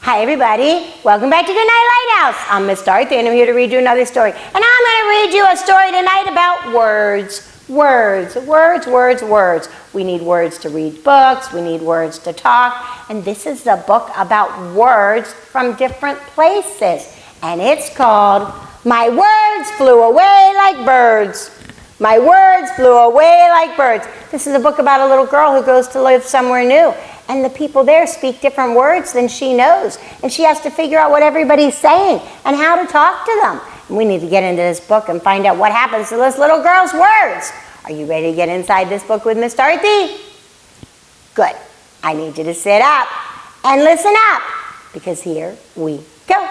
Hi everybody, welcome back to Goodnight Lighthouse. I'm Miss Dorothy and I'm here to read you another story. And I'm going to read you a story tonight about words. Words. We need words to read books, we need words to talk, and this is a book about words from different places. And it's called My Words Flew Away Like Birds. My words flew away like birds. This is a book about a little girl who goes to live somewhere new. And the people there speak different words than she knows. And she has to figure out what everybody's saying and how to talk to them. And we need to get into this book and find out what happens to this little girl's words. Are you ready to get inside this book with Miss Dorothy? Good. I need you to sit up and listen up, because here we go.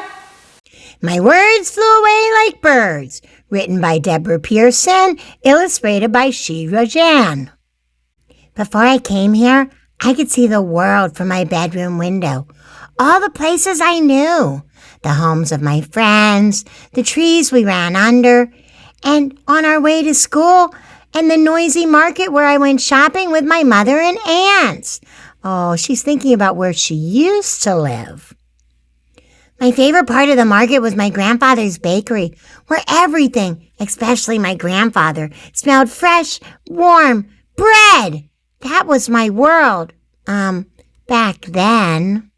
My Words Flew Away Like Birds, written by Debora Pearson, illustrated by Shrija Jain. Before I came here, I could see the world from my bedroom window, all the places I knew, the homes of my friends, the trees we ran under, and on our way to school, and the noisy market where I went shopping with my mother and aunts. Oh, she's thinking about where she used to live. My favorite part of the market was my grandfather's bakery, where everything, especially my grandfather, smelled fresh, warm bread. That was my world, back then.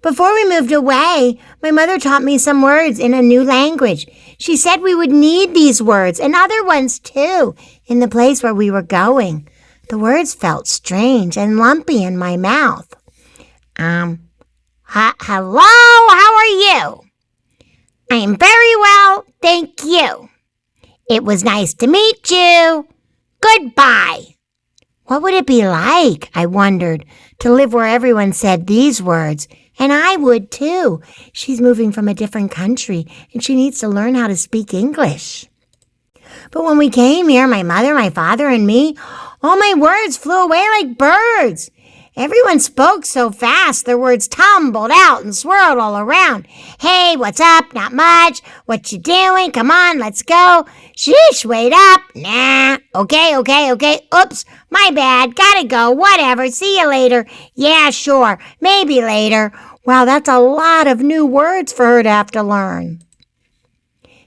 Before we moved away, my mother taught me some words in a new language. She said we would need these words and other ones too in the place where we were going. The words felt strange and lumpy in my mouth. Hello, how are you? I am very well, thank you. It was nice to meet you. Goodbye. What would it be like, I wondered, to live where everyone said these words? And I would too. She's moving from a different country and she needs to learn how to speak English. But when we came here, my mother, my father, and me, all my words flew away like birds. Everyone spoke so fast, their words tumbled out and swirled all around. Hey, what's up? Not much. What you doing? Come on, let's go. Sheesh, wait up. Nah. Okay. Oops, my bad. Gotta go. Whatever. See you later. Yeah, sure. Maybe later. Wow, that's a lot of new words for her to have to learn.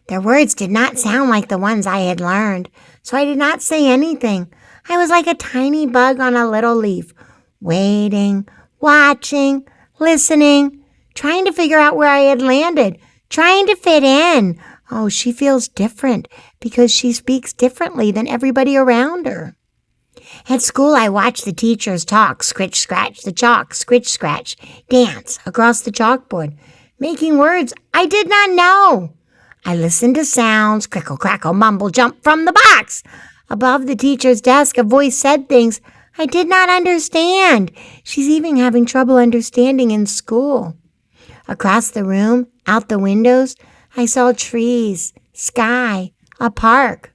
Their words did not sound like the ones I had learned, so I did not say anything. I was like a tiny bug on a little leaf. Waiting, watching, listening, trying to figure out where I had landed, trying to fit in. Oh, she feels different because she speaks differently than everybody around her. At school, I watched the teachers talk, scritch, scratch, the chalk, scritch, scratch, dance across the chalkboard, making words I did not know. I listened to sounds, crickle, crackle, mumble, jump from the box. Above the teacher's desk, a voice said things I did not understand. She's even having trouble understanding in school. Across the room, out the windows, I saw trees, sky, a park.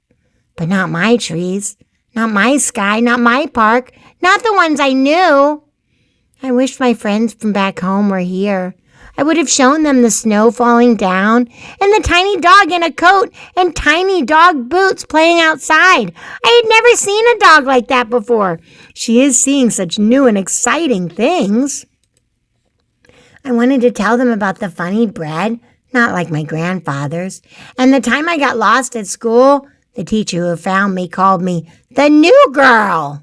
But not my trees, not my sky, not my park, not the ones I knew. I wish my friends from back home were here. I would have shown them the snow falling down and the tiny dog in a coat and tiny dog boots playing outside. I had never seen a dog like that before. She is seeing such new and exciting things. I wanted to tell them about the funny bread, not like my grandfather's. And the time I got lost at school, the teacher who found me called me the new girl.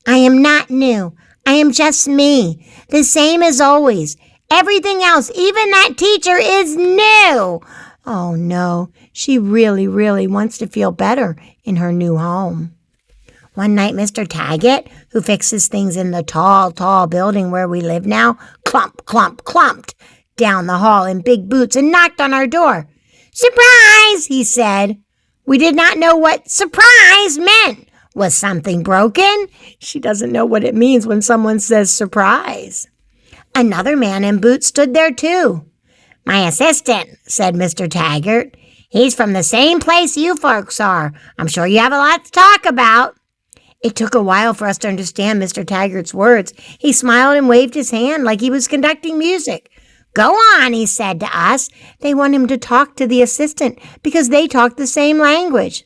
I am not new. I am just me, the same as always. Everything else, even that teacher, is new. Oh, no, she really wants to feel better in her new home. One night, Mr. Taggart, who fixes things in the tall building where we live now, clumped down the hall in big boots and knocked on our door. Surprise, he said. We did not know what surprise meant. Was something broken? She doesn't know what it means when someone says surprise. Another man in boots stood there, too. My assistant, said Mr. Taggart. He's from the same place you folks are. I'm sure you have a lot to talk about. It took a while for us to understand Mr. Taggart's words. He smiled and waved his hand like he was conducting music. Go on, he said to us. They want him to talk to the assistant because they talk the same language.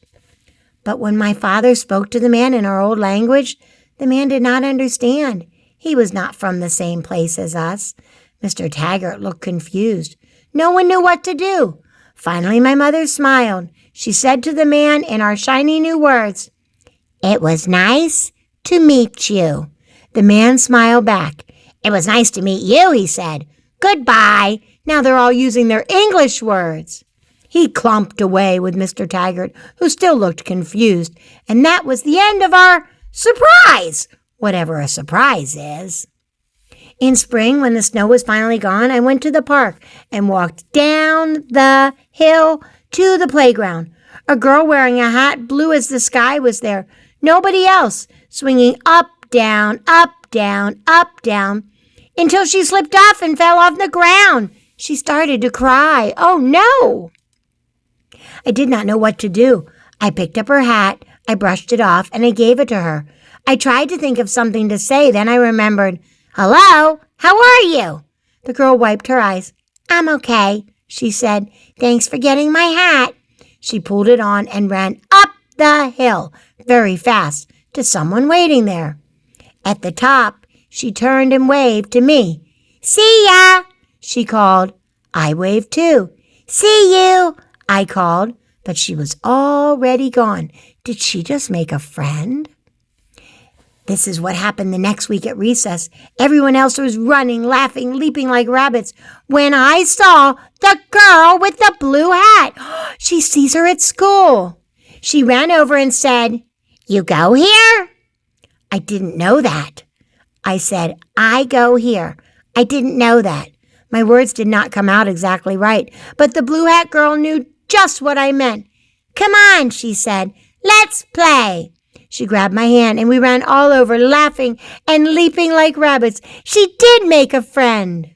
But when my father spoke to the man in our old language, the man did not understand. He was not from the same place as us. Mr. Taggart looked confused. No one knew what to do. Finally, my mother smiled. She said to the man in our shiny new words, "It was nice to meet you." The man smiled back. "It was nice to meet you," he said. "Goodbye." Now they're all using their English words. He clumped away with Mr. Taggart, who still looked confused. And that was the end of our surprise, whatever a surprise is. In spring, when the snow was finally gone, I went to the park and walked down the hill to the playground. A girl wearing a hat blue as the sky was there. Nobody else, swinging up, down, until she slipped off and fell off the ground. She started to cry. Oh, no! I did not know what to do. I picked up her hat, I brushed it off, and I gave it to her. I tried to think of something to say. Then I remembered, "Hello, how are you?" The girl wiped her eyes. "I'm okay," she said. "Thanks for getting my hat." She pulled it on and ran up the hill very fast to someone waiting there. At the top, she turned and waved to me. "See ya," she called. I waved too. "See you," I called, but she was already gone. Did she just make a friend? This is what happened the next week at recess. Everyone else was running, laughing, leaping like rabbits when I saw the girl with the blue hat. She sees her at school. She ran over and said, "You go here?" I didn't know that. I said, "I go here." I didn't know that. My words did not come out exactly right, but the blue hat girl knew just what I meant. "Come on," she said. "Let's play." She grabbed my hand and we ran all over, laughing and leaping like rabbits. She did make a friend.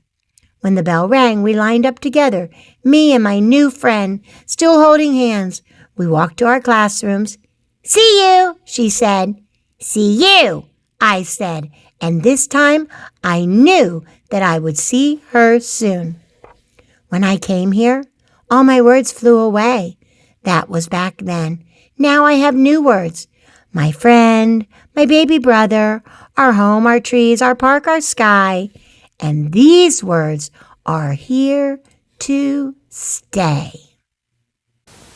When the bell rang, we lined up together, me and my new friend, still holding hands. We walked to our classrooms. "See you," she said. "See you," I said, and this time I knew that I would see her soon. When I came here, all my words flew away. That was back then. Now I have new words. My friend, my baby brother, our home, our trees, our park, our sky. And these words are here to stay.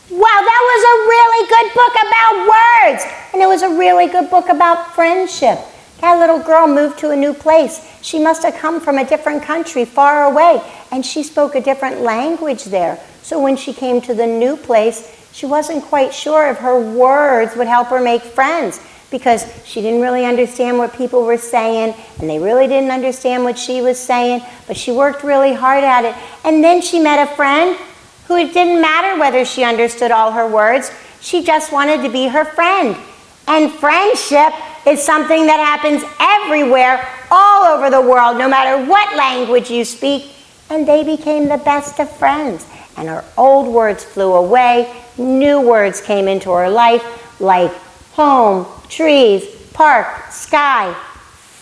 Wow, that was a really good book about words. And it was a really good book about friendship. That little girl moved to a new place. She must have come from a different country far away, and she spoke a different language there. So when she came to the new place, she wasn't quite sure if her words would help her make friends, because she didn't really understand what people were saying, and they really didn't understand what she was saying, but she worked really hard at it. And then she met a friend who it didn't matter whether she understood all her words. She just wanted to be her friend. And friendship is something that happens everywhere, all over the world, no matter what language you speak. And they became the best of friends. And her old words flew away. New words came into her life, like home, trees, park, sky,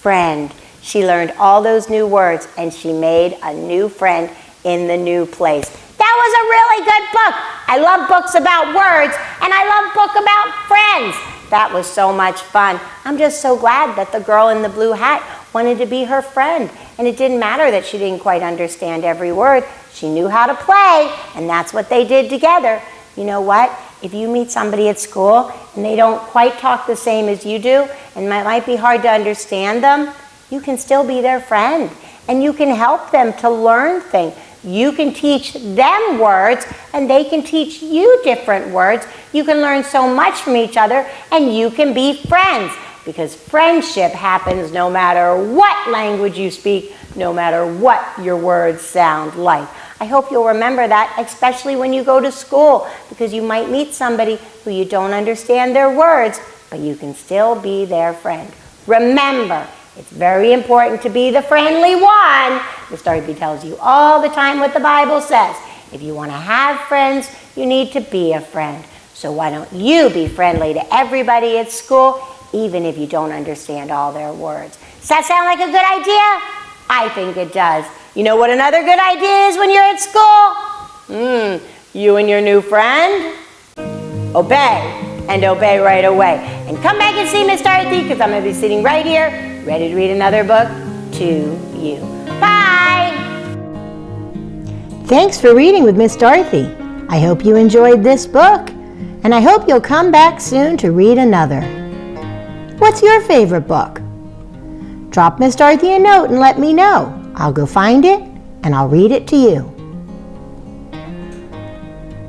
friend. She learned all those new words, and she made a new friend in the new place. That was a really good book. I love books about words, and I love books about friends. That was so much fun. I'm just so glad that the girl in the blue hat wanted to be her friend. And it didn't matter that she didn't quite understand every word. She knew how to play, and that's what they did together. You know what? If you meet somebody at school and they don't quite talk the same as you do, and it might be hard to understand them, you can still be their friend. And you can help them to learn things. You can teach them words, and they can teach you different words. You can learn so much from each other, and you can be friends. Because friendship happens no matter what language you speak, no matter what your words sound like. I hope you'll remember that, especially when you go to school, because you might meet somebody who you don't understand their words, but you can still be their friend. Remember, it's very important to be the friendly one. Miss Dorothy tells you all the time what the Bible says. If you want to have friends, you need to be a friend. So why don't you be friendly to everybody at school, even if you don't understand all their words? Does that sound like a good idea? I think it does. You know what another good idea is when you're at school? You and your new friend? Obey, and obey right away. And come back and see Miss Dorothy, because I'm going to be sitting right here, ready to read another book to you. Bye! Thanks for reading with Miss Dorothy. I hope you enjoyed this book, and I hope you'll come back soon to read another. What's your favorite book? Drop Miss Dorothy a note and let me know. I'll go find it and I'll read it to you.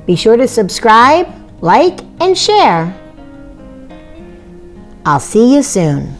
Be sure to subscribe, like, and share. I'll see you soon.